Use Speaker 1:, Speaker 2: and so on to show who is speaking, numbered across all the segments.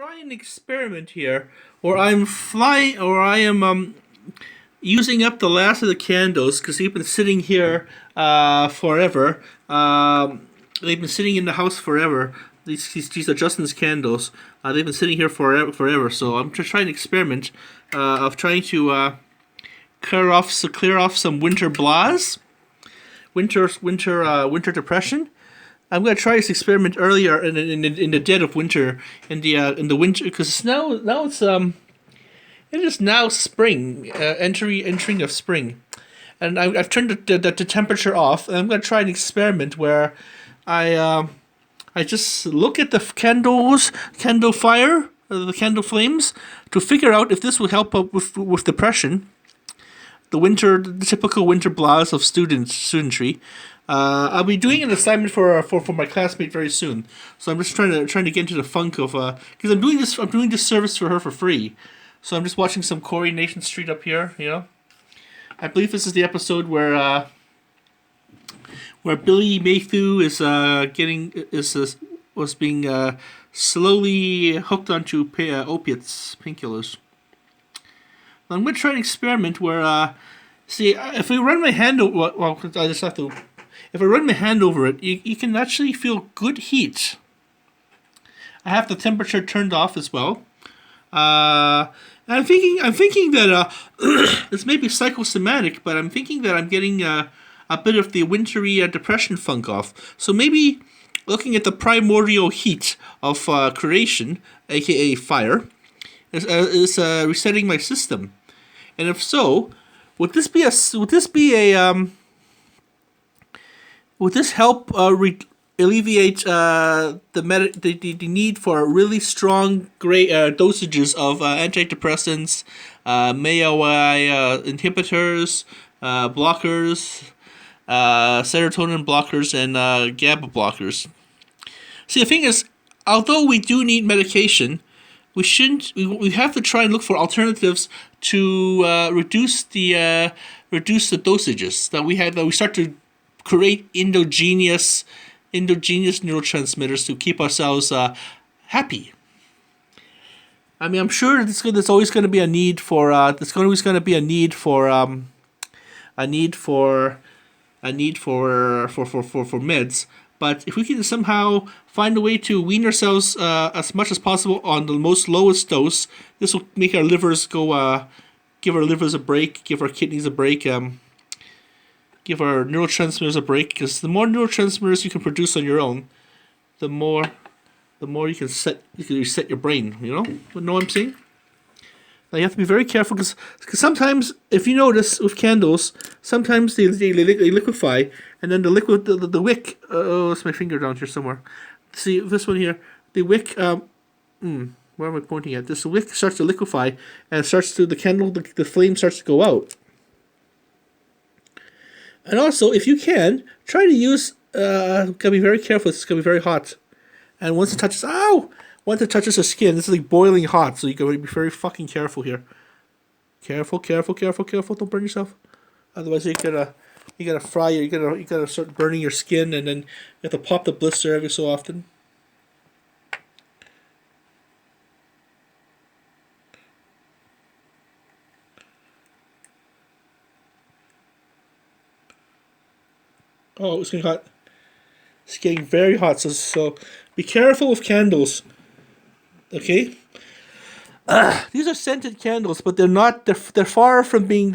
Speaker 1: Try an experiment here where I'm flying or I am using up the last of the candles because they've been sitting here forever. They've been sitting in the house forever. These are Justin's candles. They've been sitting here forever. So I'm just trying an experiment of trying to clear off some winter blahs, winter depression. I'm gonna try this experiment earlier in the dead of winter, in the winter, because it is now spring, entering of spring, and I've turned the temperature off, and I'm gonna try an experiment where I just look at the candle fire, the candle flames, to figure out if this will help up with depression, the typical winter blahs of studentry. I'll be doing an assignment for my classmate very soon, so I'm just trying to get into the funk of because I'm doing this service for her for free, so I'm just watching some Coronation Street up here. I believe this is the episode where Billy Maythew is was being slowly hooked onto opiates, painkillers. I'm going to try an experiment where see if I run my hand over I just have to. If I run my hand over it, you can actually feel good heat. I have the temperature turned off as well. And I'm thinking that this may be psychosomatic, but I'm thinking that I'm getting a bit of the wintry depression funk off. So maybe looking at the primordial heat of creation, aka fire, is resetting my system. And if so, would this help alleviate the need for really strong dosages of antidepressants, MAOI inhibitors, blockers, serotonin blockers, and GABA blockers? See, the thing is, although we do need medication, we have to try and look for alternatives to reduce the dosages that we start to create endogenous neurotransmitters to keep ourselves happy. I mean, I'm sure there's always going to be a need for meds. But if we can somehow find a way to wean ourselves as much as possible on the most lowest dose, this will make our livers give our livers a break, give our kidneys a break. Give our neurotransmitters a break, because the more neurotransmitters you can produce on your own, the more you can reset your brain. You know what I'm saying? Now you have to be very careful because sometimes, if you notice with candles, sometimes they liquefy, and then the wick. Oh, it's my finger down here somewhere. See this one here. The wick. Where am I pointing at? This wick starts to liquefy, and the flame starts to go out. And also, if you can, try to use, gotta be very careful, it's gonna be very hot. And once it touches the skin, this is like boiling hot, so you gotta be very fucking careful here. Careful, don't burn yourself. Otherwise you're gonna fry, you gotta start burning your skin, and then you have to pop the blister every so often. Oh, it's getting hot. It's getting very hot. So be careful with candles. Okay. These are scented candles, but they're not. They're far from being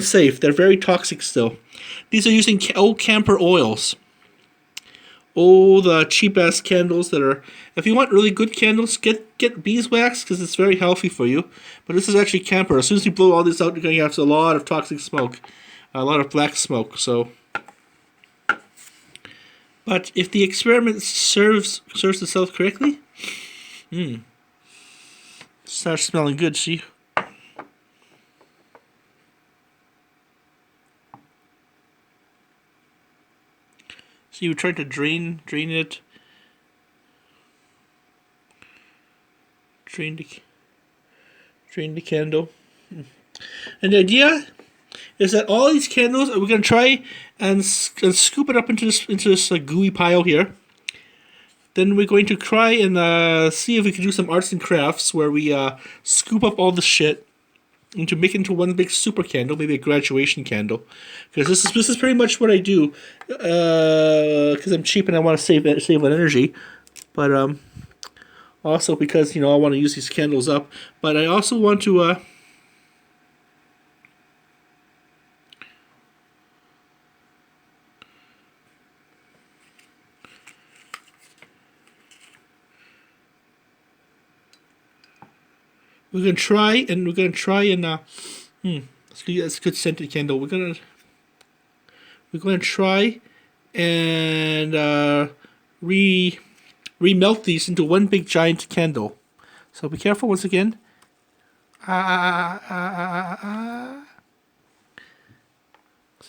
Speaker 1: safe. They're very toxic still. These are using old camper oils. The cheap ass candles that are. If you want really good candles, get beeswax because it's very healthy for you. But this is actually camper. As soon as you blow all this out, you're going to have a lot of toxic smoke, a lot of black smoke. So. But if the experiment serves itself correctly, starts smelling good. See. So you try to drain it, drain the candle, and the idea is that all these candles, we're going to try and scoop it up into this gooey pile here. Then we're going to try and see if we can do some arts and crafts where we scoop up all the shit and to make it into one big super candle, maybe a graduation candle, because this is pretty much what I do. Because I'm cheap and I want to save on energy, but also because I want to use these candles up, but I also want to. We're gonna try and that's a good scented candle. We're gonna try and remelt these into one big giant candle. So be careful once again.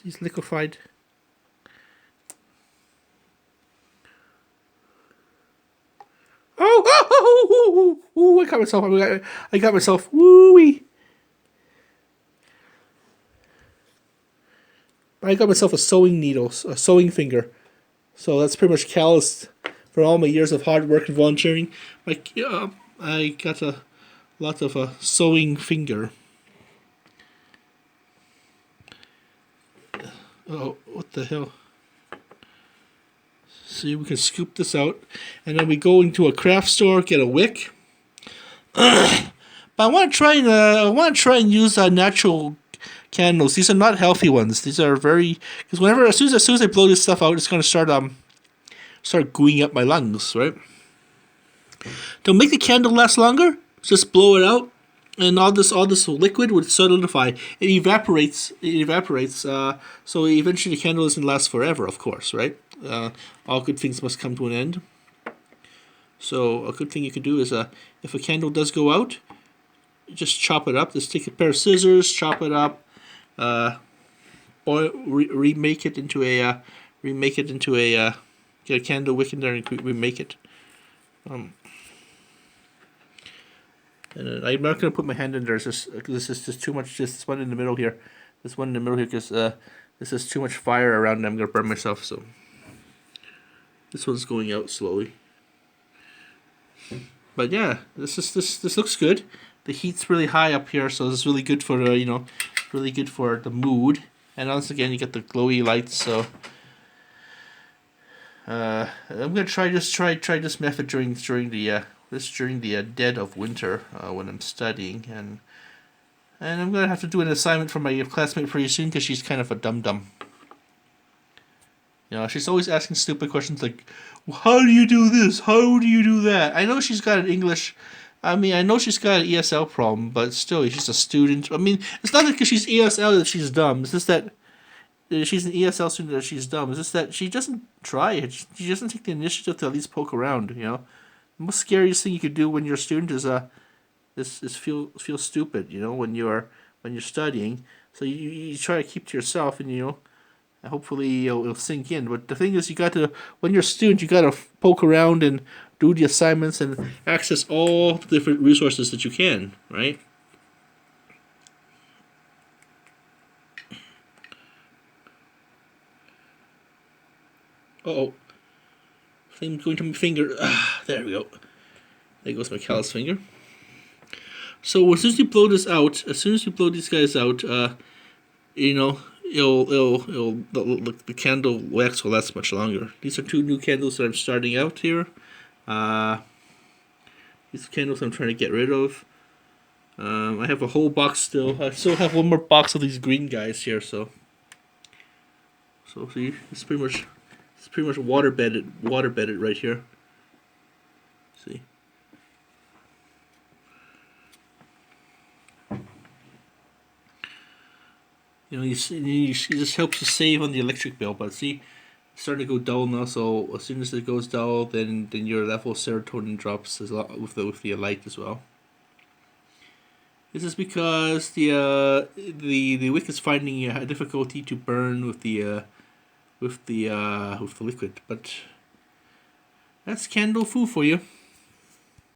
Speaker 1: He's liquefied. Oh, I got myself. I got myself. Woo-wee. I got myself a sewing needle, a sewing finger. So that's pretty much calloused for all my years of hard work and volunteering. I got a lot of a sewing finger. Oh, what the hell? See, we can scoop this out, and then we go into a craft store, get a wick. But I want to try and use natural candles. These are not healthy ones. These are very, because as soon as I blow this stuff out, it's gonna start gooing up my lungs, right? To make the candle last longer, just blow it out, and all this liquid would solidify. It evaporates. So eventually the candle doesn't last forever, of course, right? All good things must come to an end. So a good thing you can do is, if a candle does go out, just chop it up. Just take a pair of scissors, chop it up, remake it into a get a candle wick in there and remake it. And I'm not gonna put my hand in there. This is just too much. Just this one in the middle here. Because this is too much fire around, and I'm gonna burn myself. So this one's going out slowly. But yeah, this looks good. The heat's really high up here, so it's really good for really good for the mood. And once again, you get the glowy lights. So I'm gonna try this method during the dead of winter when I'm studying, and I'm gonna have to do an assignment for my classmate pretty soon because she's kind of a dum-dum. She's always asking stupid questions like, how do you do this? How do you do that? I know she's got an English. I know she's got an ESL problem, but still, she's a student. It's not because she's ESL that she's dumb. It's just that she's an ESL student that she's dumb. It's just that she doesn't try it. She doesn't take the initiative to at least poke around. The most scariest thing you could do when you're a student is feel stupid. When you're studying. So you try to keep to yourself, and hopefully it'll sink in. But the thing is, when you're a student, you gotta poke around and do the assignments and access all the different resources that you can, right? Uh-oh. Thing going to my finger. There we go. There goes my callous finger. So as soon as you blow this out, as soon as you blow these guys out, the candle wax will last much longer. These are 2 new candles that I'm starting out here. These candles I'm trying to get rid of. I have a whole box still. I still have one more box of these green guys here. So see, it's pretty much water bedded right here. See. It just helps you save on the electric bill. But see, it's starting to go dull now. So as soon as it goes dull, then your level of serotonin drops as well with the light as well. This is because the wick is finding a difficulty to burn with the liquid. But that's candle foo for you.